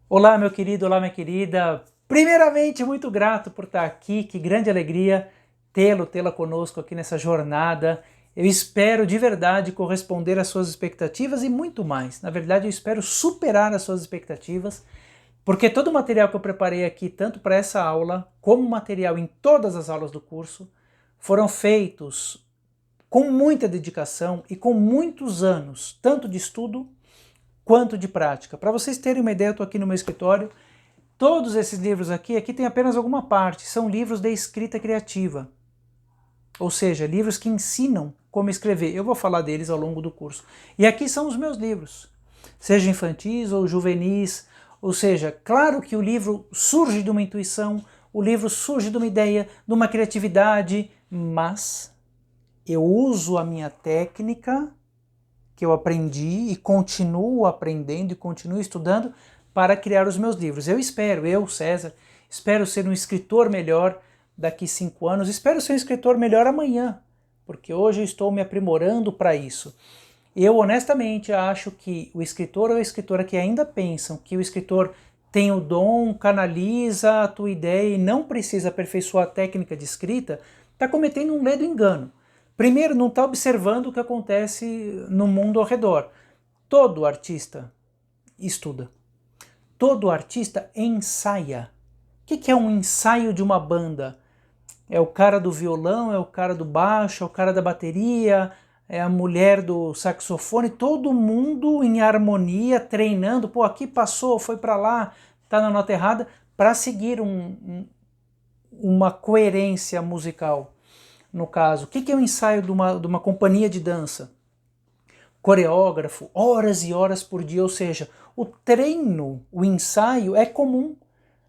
Olá, meu querido, olá, minha querida. Primeiramente, muito grato por estar aqui. Que grande alegria tê-la conosco aqui nessa jornada. Eu espero de verdade corresponder às suas expectativas e muito mais. Na verdade, eu espero superar as suas expectativas, porque todo o material que eu preparei aqui, tanto para essa aula, como material em todas as aulas do curso, foram feitos com muita dedicação e com muitos anos, tanto de estudo quanto de prática. Para vocês terem uma ideia, eu estou aqui no meu escritório. Todos esses livros aqui tem apenas alguma parte, são livros de escrita criativa, ou seja, livros que ensinam como escrever. Eu vou falar deles ao longo do curso. E aqui são os meus livros, seja infantis ou juvenis, ou seja, claro que o livro surge de uma intuição, o livro surge de uma ideia, de uma criatividade, mas eu uso a minha técnica que eu aprendi e continuo aprendendo e continuo estudando para criar os meus livros. Eu, César, espero ser um escritor melhor daqui 5 anos, espero ser um escritor melhor amanhã, porque hoje eu estou me aprimorando para isso. Eu honestamente acho que o escritor ou a escritora que ainda pensam que o escritor tem o dom, canaliza a tua ideia e não precisa aperfeiçoar a técnica de escrita, está cometendo um ledo engano. Primeiro, não está observando o que acontece no mundo ao redor. Todo artista estuda. Todo artista ensaia. O que é um ensaio de uma banda? É o cara do violão, é o cara do baixo, é o cara da bateria, é a mulher do saxofone, todo mundo em harmonia, treinando. Pô, aqui passou, foi para lá, tá na nota errada, para seguir uma coerência musical. No caso, o que é o ensaio de uma companhia de dança? Coreógrafo, horas e horas por dia, ou seja, o treino, o ensaio é comum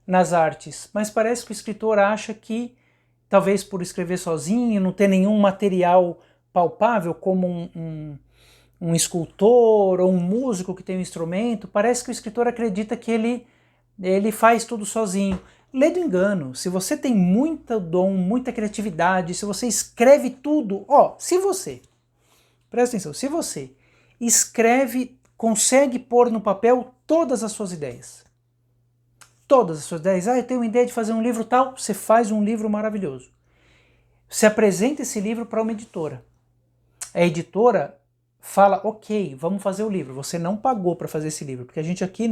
nas artes, mas parece que o escritor acha que, talvez por escrever sozinho, não ter nenhum material palpável, como um escultor ou um músico que tem um instrumento, parece que o escritor acredita que ele faz tudo sozinho. Lê do engano. Se você tem muito dom, muita criatividade, se você escreve tudo, presta atenção, se você escreve, consegue pôr no papel todas as suas ideias. Todas as suas ideias. Eu tenho uma ideia de fazer um livro tal, você faz um livro maravilhoso. Você apresenta esse livro para uma editora. A editora fala, ok, vamos fazer o livro. Você não pagou para fazer esse livro, porque a gente aqui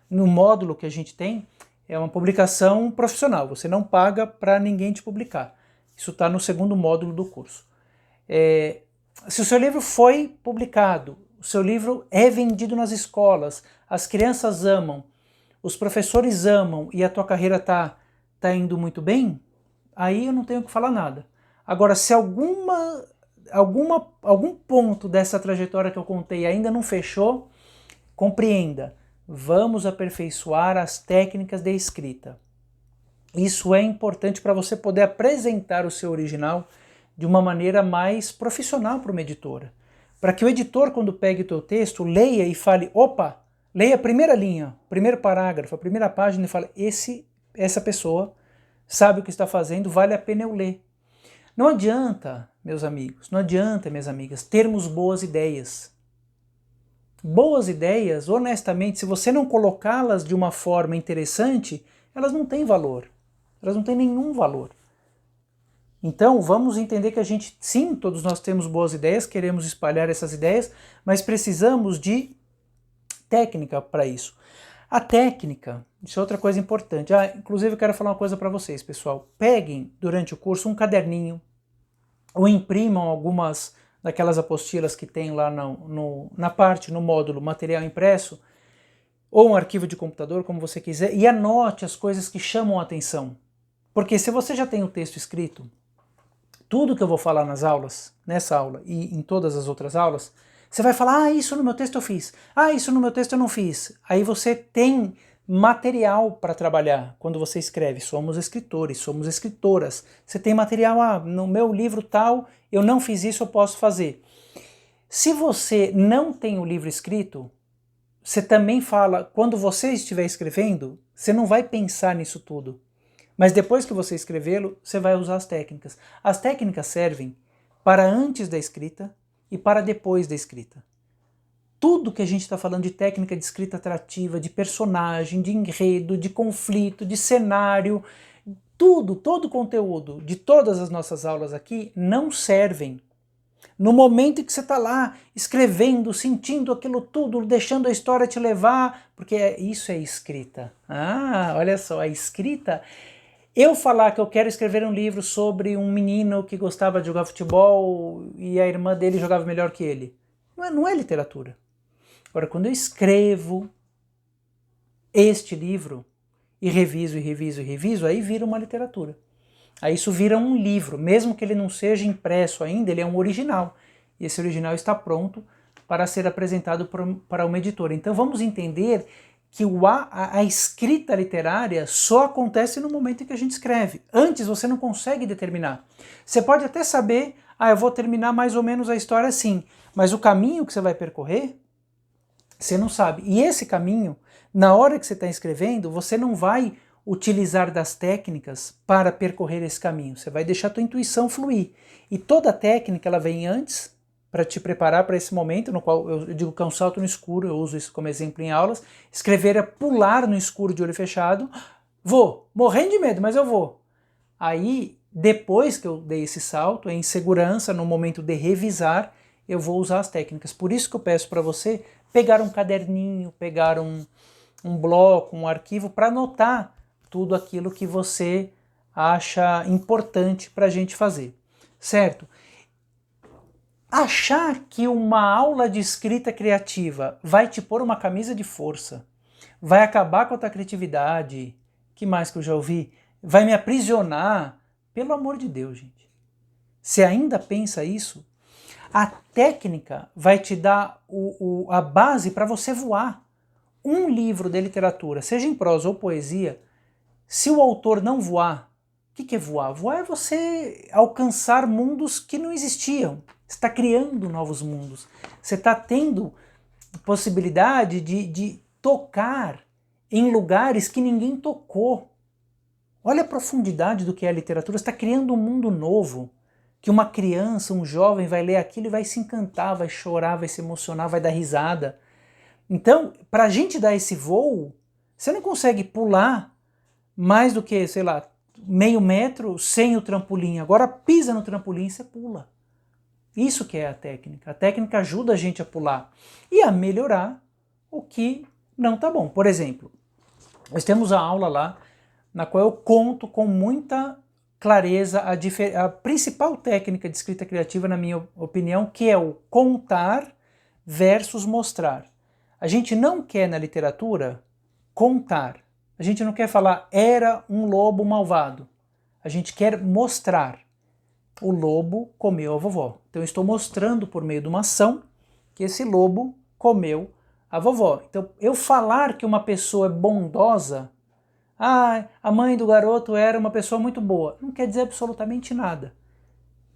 no módulo que a gente tem, é uma publicação profissional. Você não paga para ninguém te publicar. Isso está no segundo módulo do curso. Se o seu livro foi publicado, o seu livro é vendido nas escolas, as crianças amam, os professores amam e a tua carreira tá indo muito bem, aí eu não tenho que falar nada. Agora, se algum ponto dessa trajetória que eu contei ainda não fechou, compreenda, vamos aperfeiçoar as técnicas de escrita. Isso é importante para você poder apresentar o seu original de uma maneira mais profissional para uma editora. Para que o editor, quando pegue o teu texto, leia e fale, opa, leia a primeira linha, o primeiro parágrafo, a primeira página e fale, essa pessoa sabe o que está fazendo, vale a pena eu ler. Não adianta, meus amigos, não adianta, minhas amigas, termos boas ideias. Boas ideias, honestamente, se você não colocá-las de uma forma interessante, elas não têm valor. Elas não têm nenhum valor. Então, vamos entender que sim, todos nós temos boas ideias, queremos espalhar essas ideias, mas precisamos de técnica para isso. A técnica, isso é outra coisa importante. Inclusive eu quero falar uma coisa para vocês, pessoal. Peguem, durante o curso, um caderninho, ou imprimam algumas daquelas apostilas que tem lá na parte, no módulo material impresso, ou um arquivo de computador, como você quiser, e anote as coisas que chamam a atenção. Porque se você já tem o texto escrito, tudo que eu vou falar nas aulas, nessa aula e em todas as outras aulas, você vai falar, isso no meu texto eu fiz, isso no meu texto eu não fiz. Aí você tem material para trabalhar quando você escreve. Somos escritores, somos escritoras. Você tem material, no meu livro tal, eu não fiz isso, eu posso fazer. Se você não tem o livro escrito, você também fala, quando você estiver escrevendo, você não vai pensar nisso tudo. Mas depois que você escrevê-lo, você vai usar as técnicas. As técnicas servem para antes da escrita e para depois da escrita. Tudo que a gente está falando de técnica de escrita atrativa, de personagem, de enredo, de conflito, de cenário, tudo, todo o conteúdo de todas as nossas aulas aqui não servem no momento em que você está lá escrevendo, sentindo aquilo tudo, deixando a história te levar, porque isso é escrita. Ah, olha só, a escrita. Eu falar que eu quero escrever um livro sobre um menino que gostava de jogar futebol e a irmã dele jogava melhor que ele. Não é literatura. Agora, quando eu escrevo este livro e reviso, e reviso, e reviso, aí vira uma literatura. Aí isso vira um livro, mesmo que ele não seja impresso ainda, ele é um original. E esse original está pronto para ser apresentado para uma editora. Então vamos entender que a escrita literária só acontece no momento em que a gente escreve. Antes você não consegue determinar. Você pode até saber, eu vou terminar mais ou menos a história assim, mas o caminho que você vai percorrer, você não sabe. E esse caminho, na hora que você está escrevendo, você não vai utilizar das técnicas para percorrer esse caminho. Você vai deixar a tua intuição fluir. E toda técnica ela vem antes para te preparar para esse momento, no qual eu digo que é um salto no escuro, eu uso isso como exemplo em aulas. Escrever é pular no escuro de olho fechado. Vou, morrendo de medo, mas eu vou. Aí, depois que eu dei esse salto, em segurança, no momento de revisar, eu vou usar as técnicas. Por isso que eu peço para você pegar um caderninho, pegar um bloco, um arquivo, para anotar tudo aquilo que você acha importante para a gente fazer, certo? Achar que uma aula de escrita criativa vai te pôr uma camisa de força, vai acabar com a tua criatividade, que mais que eu já ouvi? Vai me aprisionar, pelo amor de Deus, gente. Você ainda pensa isso? A técnica vai te dar a base para você voar. Um livro de literatura, seja em prosa ou poesia, se o autor não voar, o que é voar? Voar é você alcançar mundos que não existiam. Você está criando novos mundos. Você está tendo possibilidade de tocar em lugares que ninguém tocou. Olha a profundidade do que é a literatura. Você está criando um mundo novo, que uma criança, um jovem vai ler aquilo e vai se encantar, vai chorar, vai se emocionar, vai dar risada. Então, para a gente dar esse voo, você não consegue pular mais do que, sei lá, meio metro sem o trampolim. Agora pisa no trampolim e você pula. Isso que é a técnica. A técnica ajuda a gente a pular e a melhorar o que não está bom. Por exemplo, nós temos a aula lá na qual eu conto com muita clareza a principal técnica de escrita criativa, na minha opinião, que é o contar versus mostrar. A gente não quer na literatura contar. A gente não quer falar era um lobo malvado. A gente quer mostrar. O lobo comeu a vovó. Então eu estou mostrando por meio de uma ação que esse lobo comeu a vovó. Então eu falar que uma pessoa é bondosa, a mãe do garoto era uma pessoa muito boa, não quer dizer absolutamente nada.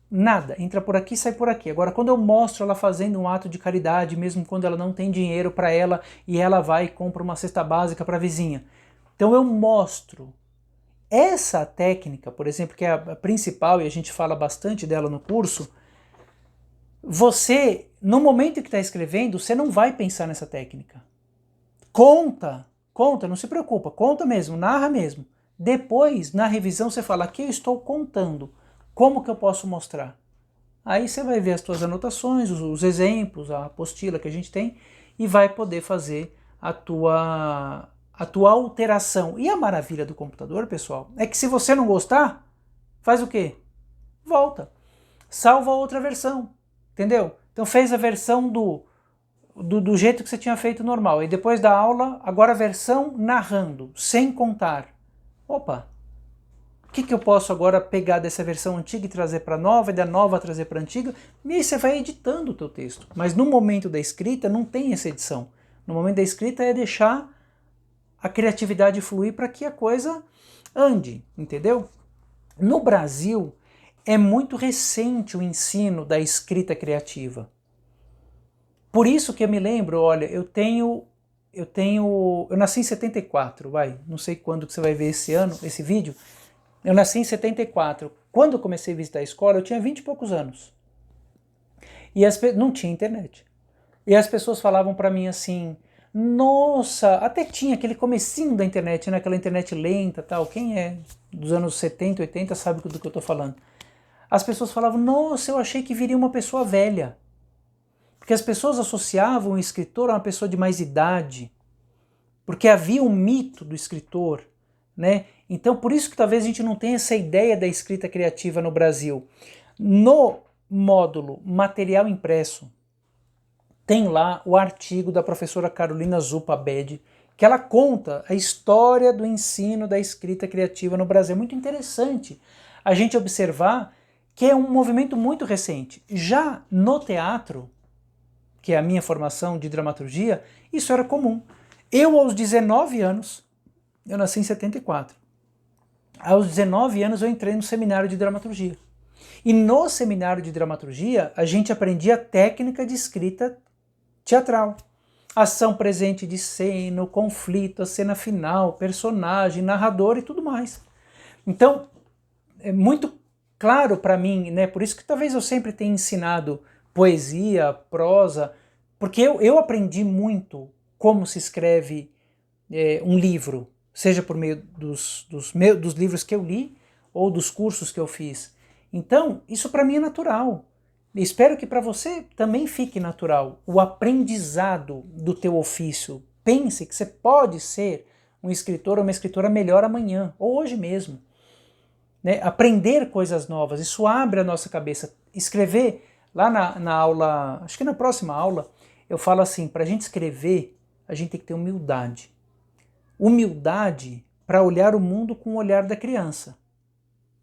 Nada, entra por aqui, sai por aqui. Agora, quando eu mostro ela fazendo um ato de caridade, mesmo quando ela não tem dinheiro para ela, e ela vai e compra uma cesta básica para a vizinha, então eu mostro. Essa técnica, por exemplo, que é a principal, e a gente fala bastante dela no curso, você, no momento em que está escrevendo, você não vai pensar nessa técnica. Conta, não se preocupa, conta mesmo, narra mesmo. Depois, na revisão, você fala, aqui eu estou contando, como que eu posso mostrar? Aí você vai ver as suas anotações, os exemplos, a apostila que a gente tem, e vai poder fazer a tua alteração. E a maravilha do computador, pessoal, é que se você não gostar, faz o quê? Volta. Salva outra versão, entendeu? Então fez a versão do jeito que você tinha feito normal. E depois da aula, agora a versão narrando, sem contar. Opa, o que eu posso agora pegar dessa versão antiga e trazer para a nova, e da nova trazer para a antiga? E aí você vai editando o teu texto. Mas no momento da escrita não tem essa edição. No momento da escrita é deixar a criatividade fluir para que a coisa ande, entendeu? No Brasil, é muito recente o ensino da escrita criativa. Por isso que eu me lembro, olha, eu nasci em 74, não sei quando que você vai ver esse vídeo, eu nasci em 74. Quando eu comecei a visitar a escola, eu tinha 20 e poucos anos. E não tinha internet. E as pessoas falavam para mim assim, nossa, até tinha aquele comecinho da internet, né? Aquela internet lenta tal, quem é dos anos 70, 80 sabe do que eu estou falando. As pessoas falavam, nossa, eu achei que viria uma pessoa velha. Porque as pessoas associavam o escritor a uma pessoa de mais idade, porque havia um mito do escritor, né? Então por isso que talvez a gente não tenha essa ideia da escrita criativa no Brasil. No módulo material impresso, tem lá o artigo da professora Carolina Zupa Abed, que ela conta a história do ensino da escrita criativa no Brasil. É muito interessante a gente observar que é um movimento muito recente. Já no teatro, que é a minha formação de dramaturgia, isso era comum. Eu, aos 19 anos, eu nasci em 74, aos 19 anos eu entrei no seminário de dramaturgia. E no seminário de dramaturgia, a gente aprendia técnica de escrita teatral. Ação presente de cena, o conflito, a cena final, personagem, narrador e tudo mais. Então, é muito claro para mim, né? Por isso que talvez eu sempre tenha ensinado poesia, prosa, porque eu aprendi muito como se escreve um livro, seja por meio dos livros que eu li ou dos cursos que eu fiz. Então, isso para mim é natural. Espero que para você também fique natural o aprendizado do teu ofício. Pense que você pode ser um escritor ou uma escritora melhor amanhã, ou hoje mesmo. Né? Aprender coisas novas, isso abre a nossa cabeça. Escrever, lá na aula, acho que na próxima aula, eu falo assim, para a gente escrever, a gente tem que ter humildade. Humildade para olhar o mundo com o olhar da criança.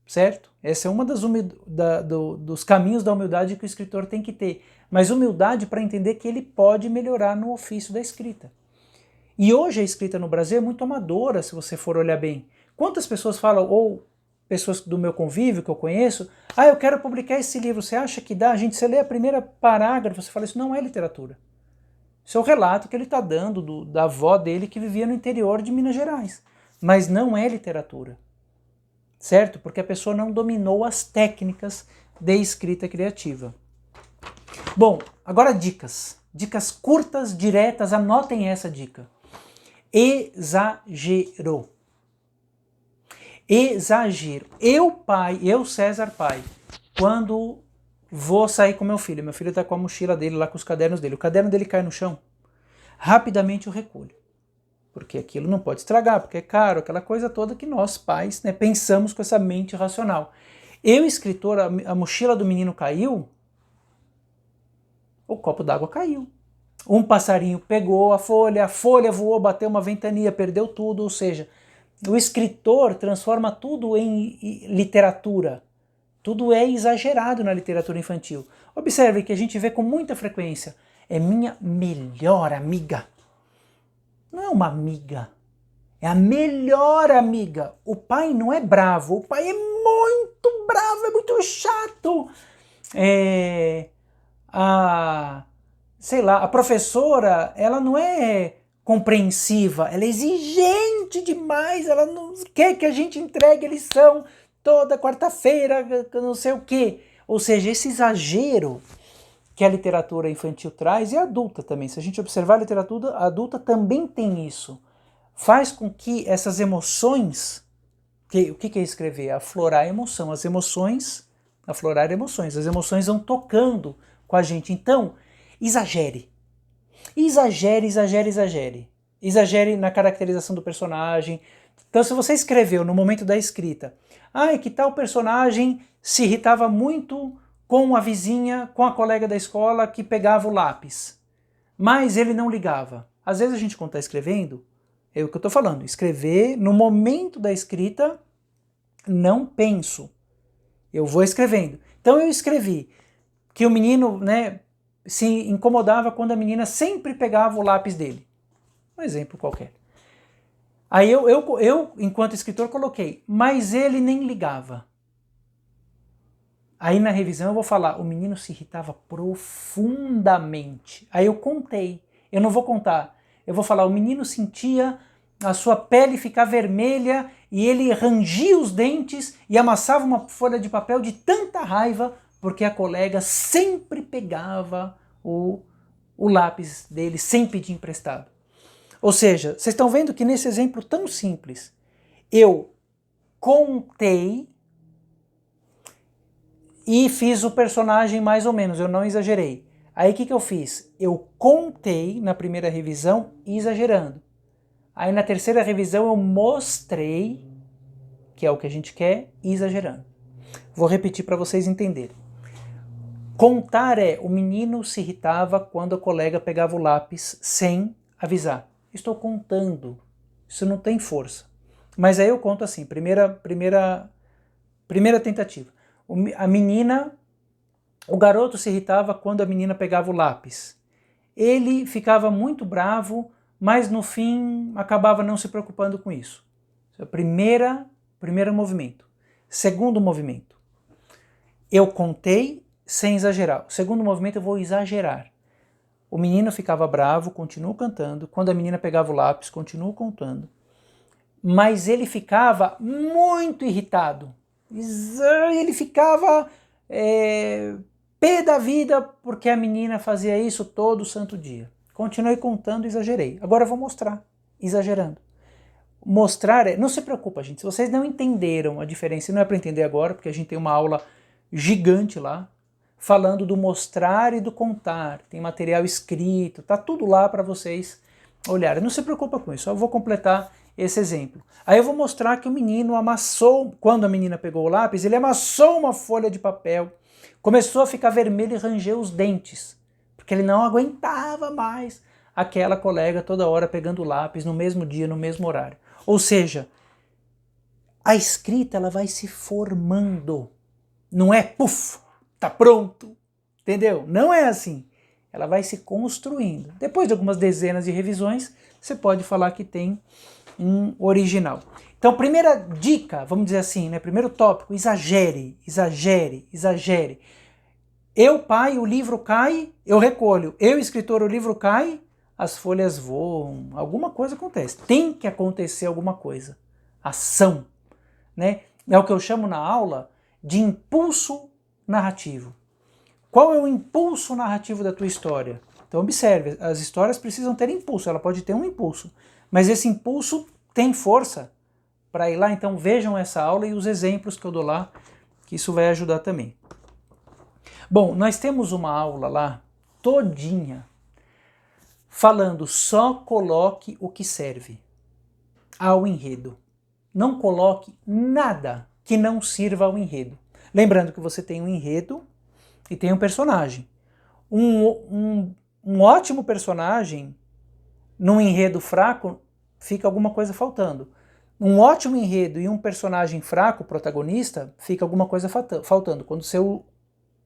Certo? Essa é uma dos caminhos da humildade que o escritor tem que ter. Mas humildade para entender que ele pode melhorar no ofício da escrita. E hoje a escrita no Brasil é muito amadora, se você for olhar bem. Quantas pessoas falam, ou pessoas do meu convívio que eu conheço, eu quero publicar esse livro, você acha que dá? Você lê a primeira parágrafo, você fala, isso não é literatura. Isso é o relato que ele está dando da avó dele que vivia no interior de Minas Gerais. Mas não é literatura. Certo? Porque a pessoa não dominou as técnicas de escrita criativa. Bom, agora dicas. Dicas curtas, diretas, anotem essa dica. Exagero. Exagero. Eu César pai, quando vou sair com meu filho está com a mochila dele lá, com os cadernos dele, o caderno dele cai no chão, rapidamente eu recolho. Porque aquilo não pode estragar, porque é caro, aquela coisa toda que nós, pais, né, pensamos com essa mente racional. Eu, escritor, a mochila do menino caiu, o copo d'água caiu. Um passarinho pegou a folha voou, bateu uma ventania, perdeu tudo, ou seja, o escritor transforma tudo em literatura. Tudo é exagerado na literatura infantil. Observe que a gente vê com muita frequência, é minha melhor amiga. Não é uma amiga, é a melhor amiga. O pai não é bravo, o pai é muito bravo, é muito chato. Sei lá, a professora, ela não é compreensiva, ela é exigente demais, ela não quer que a gente entregue a lição toda quarta-feira, não sei o quê. Ou seja, esse exagero que a literatura infantil traz, e a adulta também. Se a gente observar a literatura adulta, também tem isso. Faz com que essas emoções, o que é escrever? Aflorar a emoção. As emoções, aflorar emoções. As emoções vão tocando com a gente. Então, exagere. Exagere, exagere, exagere. Exagere na caracterização do personagem. Então, se você escreveu no momento da escrita, que tal personagem se irritava muito com a vizinha, com a colega da escola que pegava o lápis. Mas ele não ligava. Às vezes a gente, quando está escrevendo, é o que eu estou falando, escrever no momento da escrita, não penso. Eu vou escrevendo. Então eu escrevi que o menino, né, se incomodava quando a menina sempre pegava o lápis dele. Um exemplo qualquer. Aí eu enquanto escritor, coloquei, mas ele nem ligava. Aí na revisão eu vou falar, o menino se irritava profundamente. Aí eu contei, eu não vou contar, eu vou falar, o menino sentia a sua pele ficar vermelha e ele rangia os dentes e amassava uma folha de papel de tanta raiva porque a colega sempre pegava o o lápis dele sem pedir emprestado. Ou seja, vocês estão vendo que nesse exemplo tão simples, eu contei e fiz o personagem mais ou menos, eu não exagerei. Aí o que eu fiz? Eu contei na primeira revisão exagerando. Aí na terceira revisão eu mostrei, que é o que a gente quer, exagerando. Vou repetir para vocês entenderem. Contar é, o menino se irritava quando a colega pegava o lápis sem avisar. Estou contando, isso não tem força. Mas aí eu conto assim, primeira tentativa. O garoto se irritava quando a menina pegava o lápis. Ele ficava muito bravo, mas no fim acabava não se preocupando com isso. Primeiro movimento. Segundo movimento. Eu contei sem exagerar. O segundo movimento eu vou exagerar. O menino ficava bravo, continuo cantando. Quando a menina pegava o lápis, continuo contando. Mas ele ficava muito irritado. Ele ficava pé da vida porque a menina fazia isso todo santo dia. Continuei contando e exagerei. Agora eu vou mostrar, exagerando. Mostrar é... Não se preocupa, gente. Se vocês não entenderam a diferença, não é para entender agora, porque a gente tem uma aula gigante lá, falando do mostrar e do contar. Tem material escrito, tá tudo lá para vocês olharem. Não se preocupa com isso, eu vou completar esse exemplo. Aí eu vou mostrar que o menino amassou, quando a menina pegou o lápis, ele amassou uma folha de papel, começou a ficar vermelho e rangeu os dentes, porque ele não aguentava mais aquela colega toda hora pegando o lápis no mesmo dia, no mesmo horário. Ou seja, a escrita ela vai se formando, não é puf, tá pronto, entendeu? Não é assim. Ela vai se construindo. Depois de algumas dezenas de revisões, você pode falar que tem um original. Então, primeira dica, vamos dizer assim, né? Primeiro tópico, exagere, exagere, exagere. Eu, pai, o livro cai, eu recolho. Eu, escritor, o livro cai, as folhas voam, alguma coisa acontece. Tem que acontecer alguma coisa. Ação, né? É o que eu chamo na aula de impulso narrativo. Qual é o impulso narrativo da tua história? Então observe, as histórias precisam ter impulso, ela pode ter um impulso, mas esse impulso tem força para ir lá, então vejam essa aula e os exemplos que eu dou lá, que isso vai ajudar também. Bom, nós temos uma aula lá, todinha, falando só coloque o que serve ao enredo. Não coloque nada que não sirva ao enredo. Lembrando que você tem um enredo e tem um personagem. Um ótimo personagem, num enredo fraco, fica alguma coisa faltando. Um ótimo enredo e um personagem fraco, protagonista, fica alguma coisa faltando. Quando você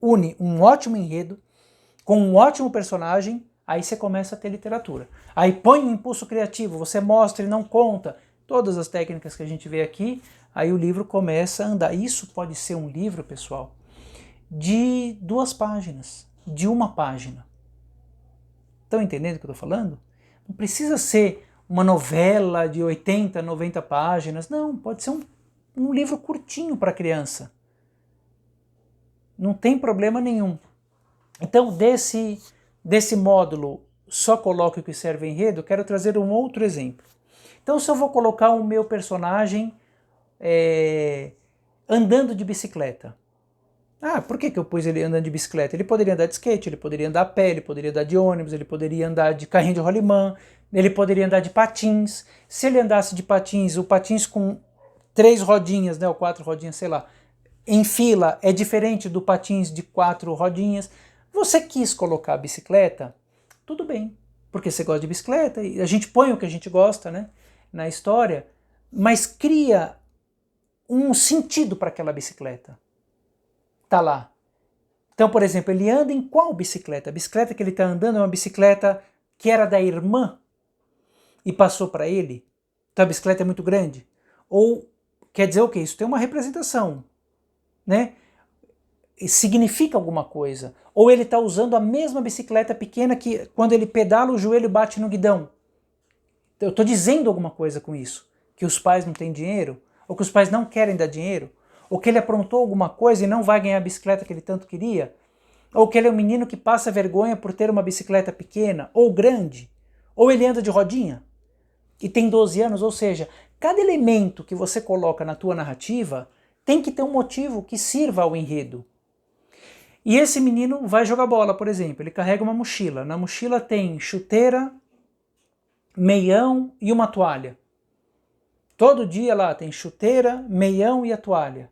une um ótimo enredo com um ótimo personagem, aí você começa a ter literatura. Aí põe um impulso criativo, você mostra e não conta, todas as técnicas que a gente vê aqui, aí o livro começa a andar. Isso pode ser um livro, pessoal, de 2 páginas, de 1 página. Estão entendendo o que eu estou falando? Não precisa ser uma novela de 80, 90 páginas, não, pode ser um livro curtinho para criança. Não tem problema nenhum. Então, desse módulo, só coloque o que serve enredo, eu quero trazer um outro exemplo. Então, se eu vou colocar o meu personagem andando de bicicleta. Ah, por que eu pus ele andando de bicicleta? Ele poderia andar de skate, ele poderia andar a pé, ele poderia andar de ônibus, ele poderia andar de carrinho de rolimã, ele poderia andar de patins. Se ele andasse de patins, o patins com 3 rodinhas, né, ou 4 rodinhas, sei lá, em fila, é diferente do patins de 4 rodinhas. Você quis colocar a bicicleta? Tudo bem, porque você gosta de bicicleta, e a gente põe o que a gente gosta, né, na história, mas cria um sentido para aquela bicicleta. Tá lá. Então, por exemplo, ele anda em qual bicicleta? A bicicleta que ele está andando é uma bicicleta que era da irmã e passou para ele? Então a bicicleta é muito grande? Ou quer dizer o quê? Isso tem uma representação, né? E significa alguma coisa. Ou ele está usando a mesma bicicleta pequena que quando ele pedala o joelho bate no guidão. Eu estou dizendo alguma coisa com isso. Que os pais não têm dinheiro? Ou que os pais não querem dar dinheiro? Ou que ele aprontou alguma coisa e não vai ganhar a bicicleta que ele tanto queria? Ou que ele é um menino que passa vergonha por ter uma bicicleta pequena ou grande, ou ele anda de rodinha e tem 12 anos, ou seja, cada elemento que você coloca na tua narrativa tem que ter um motivo que sirva ao enredo. E esse menino vai jogar bola, por exemplo, ele carrega uma mochila. Na mochila tem chuteira, meião e uma toalha. Todo dia lá tem chuteira, meião e a toalha.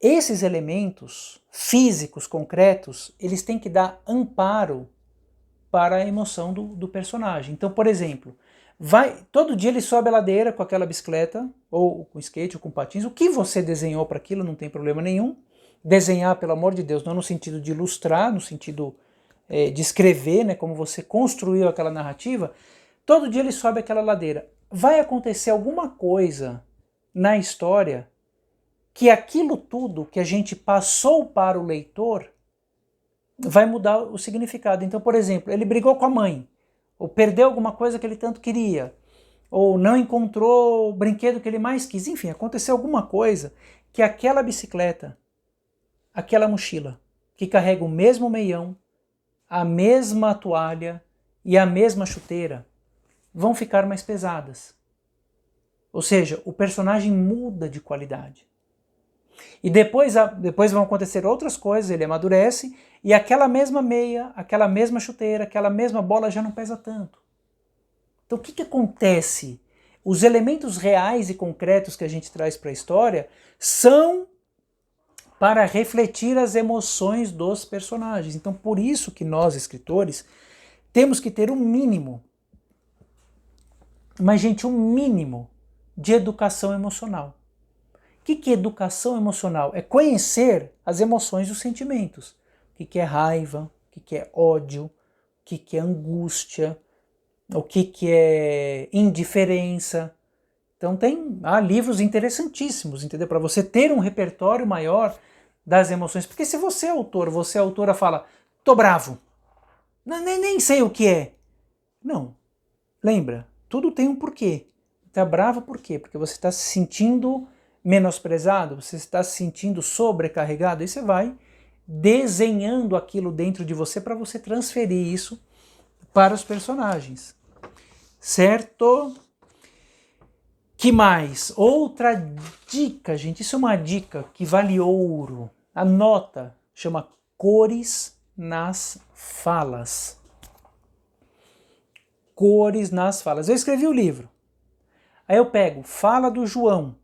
Esses elementos físicos, concretos, eles têm que dar amparo para a emoção do personagem. Então, por exemplo, todo dia ele sobe a ladeira com aquela bicicleta, ou com skate, ou com patins. O que você desenhou para aquilo não tem problema nenhum. Desenhar, pelo amor de Deus, não no sentido de ilustrar, no sentido de escrever, né, como você construiu aquela narrativa. Todo dia ele sobe aquela ladeira. Vai acontecer alguma coisa na história que aquilo tudo que a gente passou para o leitor vai mudar o significado. Então, por exemplo, ele brigou com a mãe, ou perdeu alguma coisa que ele tanto queria, ou não encontrou o brinquedo que ele mais quis. Enfim, aconteceu alguma coisa que aquela bicicleta, aquela mochila, que carrega o mesmo meião, a mesma toalha e a mesma chuteira, vão ficar mais pesadas. Ou seja, o personagem muda de qualidade. E depois vão acontecer outras coisas, ele amadurece, e aquela mesma meia, aquela mesma chuteira, aquela mesma bola já não pesa tanto. Então o que acontece? Os elementos reais e concretos que a gente traz para a história são para refletir as emoções dos personagens. Então por isso que nós, escritores, temos que ter um mínimo, mas gente, um mínimo de educação emocional. O que é educação emocional? É conhecer as emoções e os sentimentos. O que é raiva, o que é ódio, o que é angústia, o que é indiferença. Então tem livros interessantíssimos, entendeu? Para você ter um repertório maior das emoções. Porque se você é autor, você é autora, fala, tô bravo, nem sei o que é. Não, lembra, tudo tem um porquê. Tá bravo por quê? Porque você está se sentindo menosprezado, você está se sentindo sobrecarregado, aí você vai desenhando aquilo dentro de você para você transferir isso para os personagens. Certo? Que mais? Outra dica, gente, isso é uma dica que vale ouro. Anota, chama cores nas falas. Cores nas falas. Eu escrevi o livro. Aí eu pego, fala do João.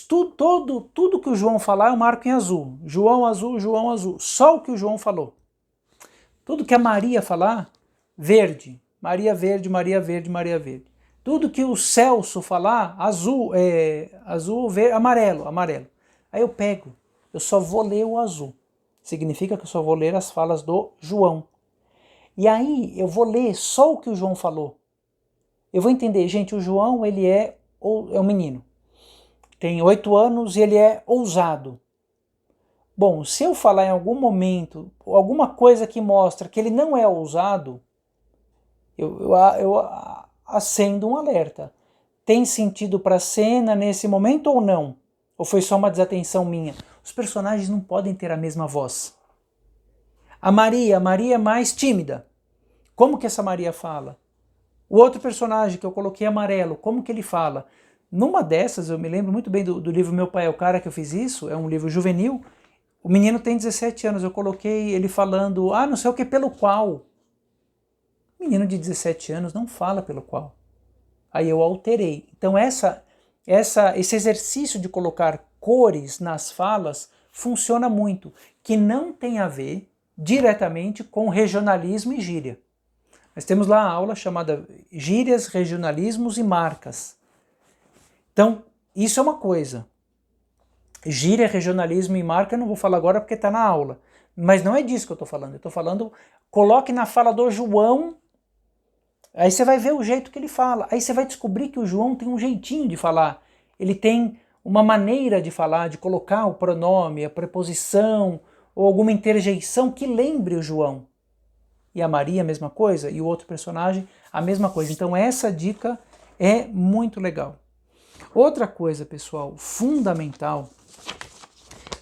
Tudo que o João falar eu marco em azul. João azul, João azul. Só o que o João falou. Tudo que a Maria falar, verde. Maria verde, Maria verde, Maria verde. Tudo que o Celso falar, azul, verde, amarelo, amarelo. Aí eu pego, eu só vou ler o azul. Significa que eu só vou ler as falas do João. E aí eu vou ler só o que o João falou. Eu vou entender, gente, o João ele é um menino. Tem 8 anos e ele é ousado. Bom, se eu falar em algum momento, alguma coisa que mostra que ele não é ousado, eu acendo um alerta. Tem sentido para a cena nesse momento ou não? Ou foi só uma desatenção minha? Os personagens não podem ter a mesma voz. A Maria é mais tímida. Como que essa Maria fala? O outro personagem que eu coloquei amarelo, como que ele fala? Numa dessas, eu me lembro muito bem do livro Meu Pai é o Cara que eu fiz isso, é um livro juvenil. O menino tem 17 anos, eu coloquei ele falando, não sei o que, pelo qual. O menino de 17 anos não fala pelo qual. Aí eu alterei. Então esse exercício de colocar cores nas falas funciona muito, que não tem a ver diretamente com regionalismo e gíria. Nós temos lá a aula chamada Gírias, Regionalismos e Marcas. Então, isso é uma coisa. Gíria, regionalismo e marca eu não vou falar agora porque está na aula. Mas não é disso que eu estou falando. Eu estou falando, coloque na fala do João, aí você vai ver o jeito que ele fala. Aí você vai descobrir que o João tem um jeitinho de falar. Ele tem uma maneira de falar, de colocar o pronome, a preposição, ou alguma interjeição que lembre o João. E a Maria a mesma coisa, e o outro personagem a mesma coisa. Então essa dica é muito legal. Outra coisa, pessoal, fundamental,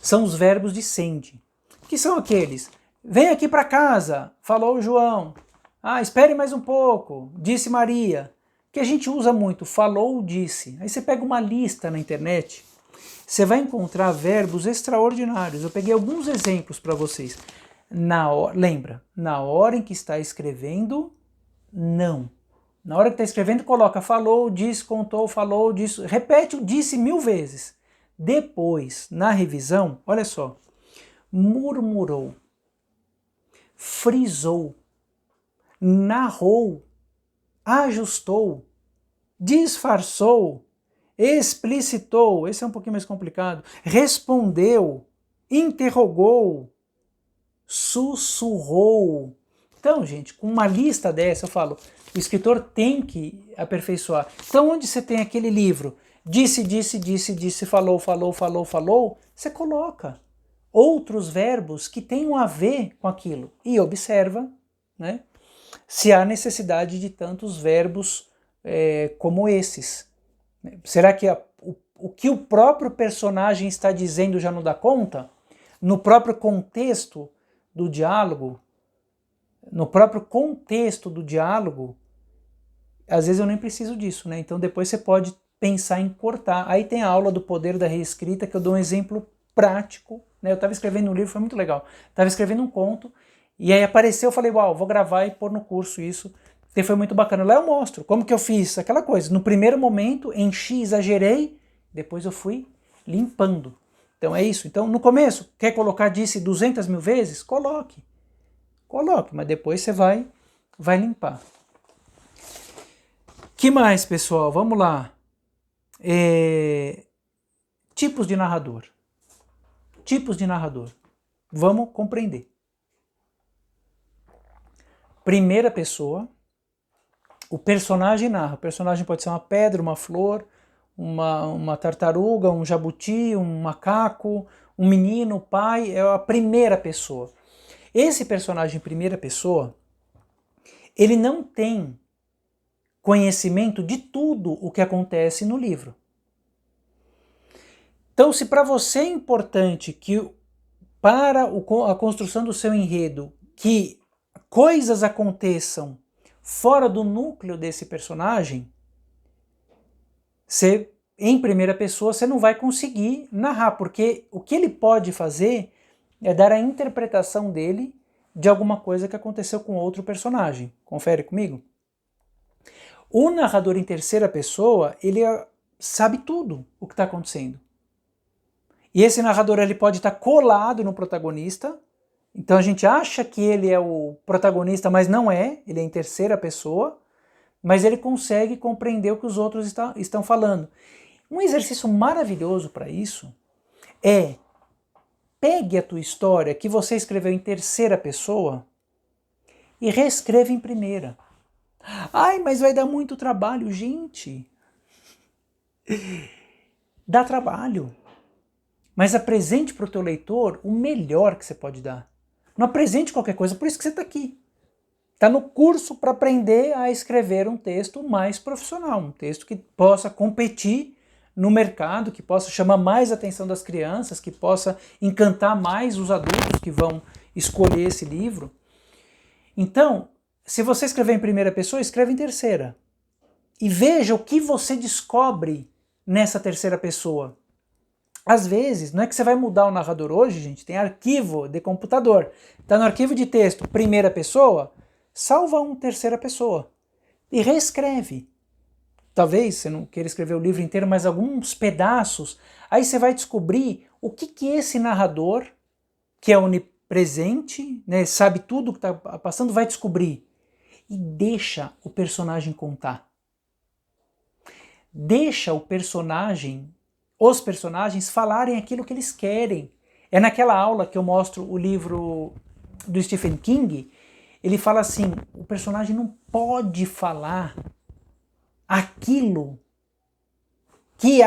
são os verbos de sende, que são aqueles Vem aqui para casa, falou o João. Ah, espere mais um pouco, disse Maria. Que a gente usa muito, falou, disse. Aí você pega uma lista na internet, você vai encontrar verbos extraordinários. Eu peguei alguns exemplos para vocês. Lembra, na hora em que está escrevendo, não. Na hora que está escrevendo, coloca falou, disse, contou, falou, disse. Repete o disse 1000 vezes. Depois, na revisão, olha só. Murmurou, frisou, narrou, ajustou, disfarçou, explicitou, esse é um pouquinho mais complicado, respondeu, interrogou, sussurrou. Então, gente, com uma lista dessa, eu falo, o escritor tem que aperfeiçoar. Então, onde você tem aquele livro, disse, falou, você coloca outros verbos que tenham a ver com aquilo e observa, né, se há necessidade de tantos verbos como esses. Será que o que o próprio personagem está dizendo já não dá conta? No próprio contexto do diálogo, às vezes eu nem preciso disso, né? Então depois você pode pensar em cortar. Aí tem a aula do poder da reescrita, que eu dou um exemplo prático, né? Eu estava escrevendo um livro, foi muito legal. Estava escrevendo um conto, e aí apareceu, eu falei, uau, vou gravar e pôr no curso isso. E foi muito bacana. Lá eu mostro como que eu fiz aquela coisa. No primeiro momento, enchi, exagerei, depois eu fui limpando. Então é isso. Então no começo, quer colocar disse 200 mil vezes? Coloque, mas depois você vai limpar. Que mais, pessoal? Vamos lá. Tipos de narrador. Vamos compreender. Primeira pessoa, o personagem narra. O personagem pode ser uma pedra, uma flor, uma tartaruga, um jabuti, um macaco, um menino, o pai, é a primeira pessoa. Esse personagem em primeira pessoa, ele não tem conhecimento de tudo o que acontece no livro. Então, se para você é importante que para a construção do seu enredo, que coisas aconteçam fora do núcleo desse personagem, em primeira pessoa você não vai conseguir narrar, porque o que ele pode fazer é dar a interpretação dele de alguma coisa que aconteceu com outro personagem. Confere comigo? O narrador em terceira pessoa, ele sabe tudo o que está acontecendo. E esse narrador ele pode estar colado no protagonista, então a gente acha que ele é o protagonista, mas não é, ele é em terceira pessoa, mas ele consegue compreender o que os outros estão falando. Um exercício maravilhoso para isso é: pegue a tua história que você escreveu em terceira pessoa e reescreva em primeira. Ai, mas vai dar muito trabalho. Gente, dá trabalho. Mas apresente para o teu leitor o melhor que você pode dar. Não apresente qualquer coisa, por isso que você está aqui. Está no curso para aprender a escrever um texto mais profissional, um texto que possa competir no mercado, que possa chamar mais a atenção das crianças, que possa encantar mais os adultos que vão escolher esse livro. Então, se você escrever em primeira pessoa, escreve em terceira. E veja o que você descobre nessa terceira pessoa. Às vezes, não é que você vai mudar o narrador hoje, gente, tem arquivo de computador. Está no arquivo de texto, primeira pessoa, salva um terceira pessoa e reescreve. Talvez você não queira escrever o livro inteiro, mas alguns pedaços. Aí você vai descobrir o que esse narrador, que é onipresente, né, sabe tudo o que está passando, vai descobrir. E deixa o personagem contar. Deixa os personagens falarem aquilo que eles querem. É naquela aula que eu mostro o livro do Stephen King, ele fala assim, o personagem não pode falar aquilo que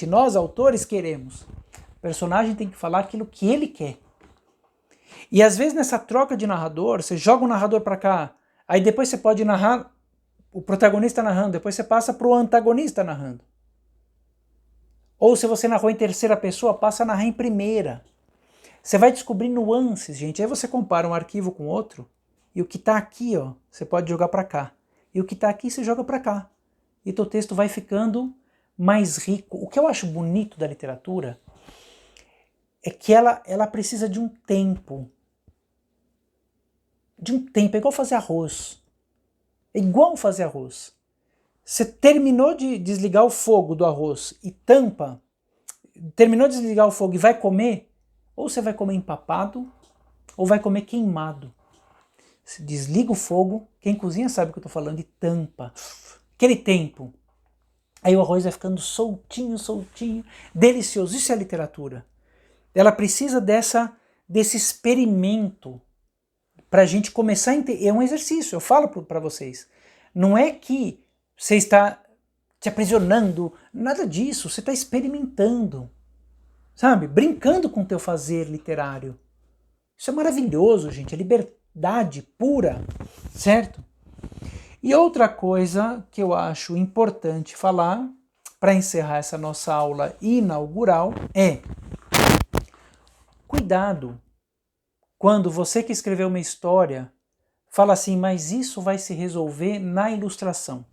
nós autores queremos. O personagem tem que falar aquilo que ele quer. E às vezes nessa troca de narrador, você joga o narrador para cá, aí depois você pode narrar o protagonista narrando, depois você passa para o antagonista narrando. Ou se você narrou em terceira pessoa, passa a narrar em primeira. Você vai descobrir nuances, gente. Aí você compara um arquivo com outro, e o que está aqui, ó, você pode jogar para cá. E o que está aqui, você joga para cá. E teu texto vai ficando mais rico. O que eu acho bonito da literatura é que ela precisa de um tempo. De um tempo. É igual fazer arroz. É igual fazer arroz. Você terminou de desligar o fogo do arroz e tampa, terminou de desligar o fogo e vai comer, ou você vai comer empapado, ou vai comer queimado. Você desliga o fogo, quem cozinha sabe o que eu estou falando, e tampa. Aquele tempo. Aí o arroz vai ficando soltinho, soltinho, delicioso. Isso é a literatura. Ela precisa desse experimento para a gente começar a entender. É um exercício, eu falo para vocês. Não é que você está te aprisionando, nada disso. Você está experimentando, sabe? Brincando com o teu fazer literário. Isso é maravilhoso, gente. É liberdade pura, certo? E outra coisa que eu acho importante falar, para encerrar essa nossa aula inaugural, é cuidado quando você que escreveu uma história fala assim, mas isso vai se resolver na ilustração.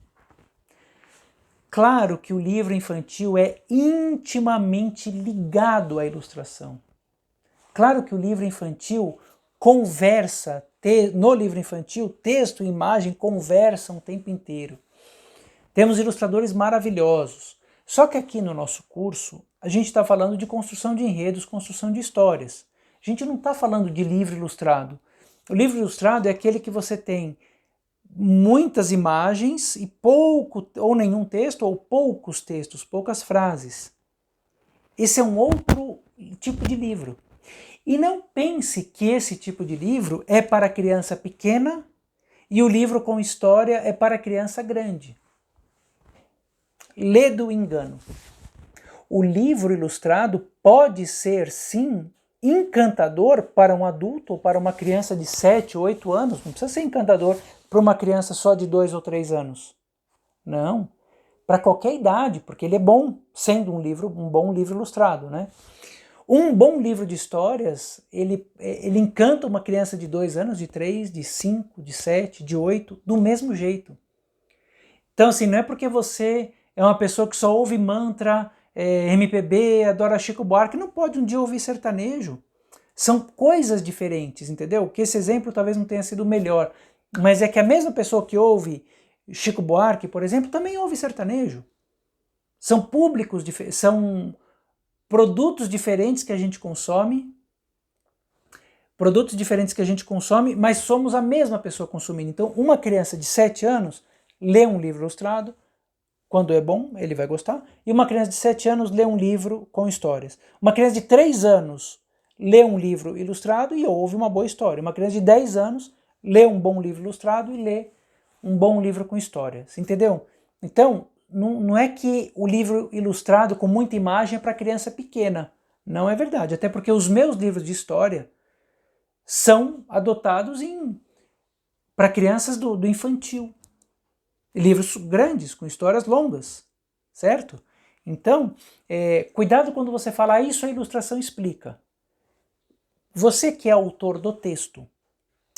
Claro que o livro infantil é intimamente ligado à ilustração. Claro que o livro infantil conversa, no livro infantil, texto e imagem conversam o tempo inteiro. Temos ilustradores maravilhosos. Só que aqui no nosso curso, a gente está falando de construção de enredos, construção de histórias. A gente não está falando de livro ilustrado. O livro ilustrado é aquele que você tem muitas imagens e pouco ou nenhum texto, ou poucos textos, poucas frases. Esse é um outro tipo de livro. E não pense que esse tipo de livro é para criança pequena e o livro com história é para criança grande. Lê do engano. O livro ilustrado pode ser, sim, encantador para um adulto ou para uma criança de 7 ou 8 anos. Não precisa ser encantador para uma criança só de 2 ou 3 anos. Não. Para qualquer idade, porque ele é bom, sendo um bom livro ilustrado, né? Um bom livro de histórias, ele encanta uma criança de 2 anos, de 3, de 5, de 7, de 8, do mesmo jeito. Então, assim, não é porque você é uma pessoa que só ouve mantra, MPB, adora Chico Buarque, não pode um dia ouvir sertanejo. São coisas diferentes, entendeu? Que esse exemplo talvez não tenha sido o melhor, mas é que a mesma pessoa que ouve Chico Buarque, por exemplo, também ouve sertanejo. São públicos, são produtos diferentes que a gente consome, mas somos a mesma pessoa consumindo. Então, uma criança de 7 anos lê um livro ilustrado, quando é bom, ele vai gostar, e uma criança de 7 anos lê um livro com histórias. Uma criança de 3 anos lê um livro ilustrado e ouve uma boa história. Uma criança de 10 anos lê um bom livro ilustrado e lê um bom livro com histórias, entendeu? Então, não é que o livro ilustrado com muita imagem é para criança pequena. Não é verdade, até porque os meus livros de história são adotados para crianças do infantil. Livros grandes, com histórias longas, certo? Então, cuidado quando você fala isso, a ilustração explica. Você que é autor do texto,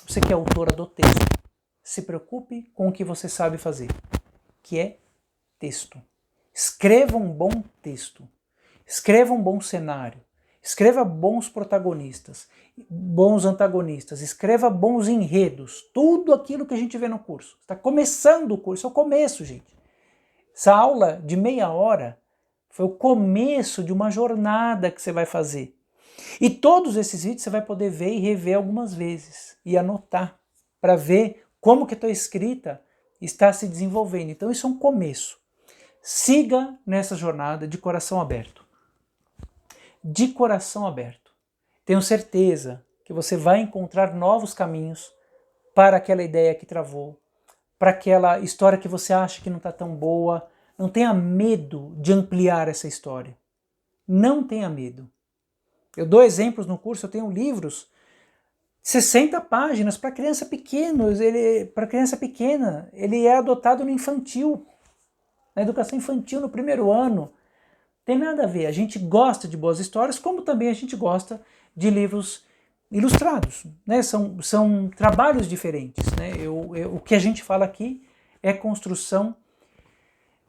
você que é autora do texto, se preocupe com o que você sabe fazer, que é texto. Escreva um bom texto. Escreva um bom cenário. Escreva bons protagonistas, bons antagonistas. Escreva bons enredos. Tudo aquilo que a gente vê no curso. Está começando o curso, é o começo, gente. Essa aula de meia hora foi o começo de uma jornada que você vai fazer. E todos esses vídeos você vai poder ver e rever algumas vezes e anotar para ver como que a tua escrita está se desenvolvendo. Então isso é um começo. Siga nessa jornada de coração aberto. De coração aberto. Tenho certeza que você vai encontrar novos caminhos para aquela ideia que travou, para aquela história que você acha que não está tão boa. Não tenha medo de ampliar essa história. Não tenha medo. Eu dou exemplos no curso, eu tenho livros 60 páginas para criança pequena. Ele é adotado no infantil, na educação infantil, no primeiro ano. Tem nada a ver, a gente gosta de boas histórias, como também a gente gosta de livros ilustrados, né? São trabalhos diferentes, né? O que a gente fala aqui é construção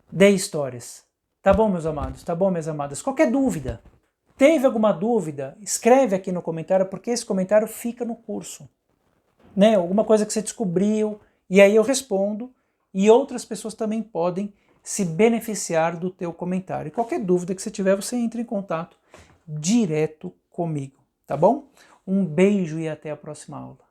de histórias. Tá bom, meus amados? Tá bom, minhas amadas? Qualquer dúvida, teve alguma dúvida, escreve aqui no comentário, porque esse comentário fica no curso, né? Alguma coisa que você descobriu, e aí eu respondo, e outras pessoas também podem se beneficiar do teu comentário. E qualquer dúvida que você tiver, você entra em contato direto comigo, tá bom? Um beijo e até a próxima aula.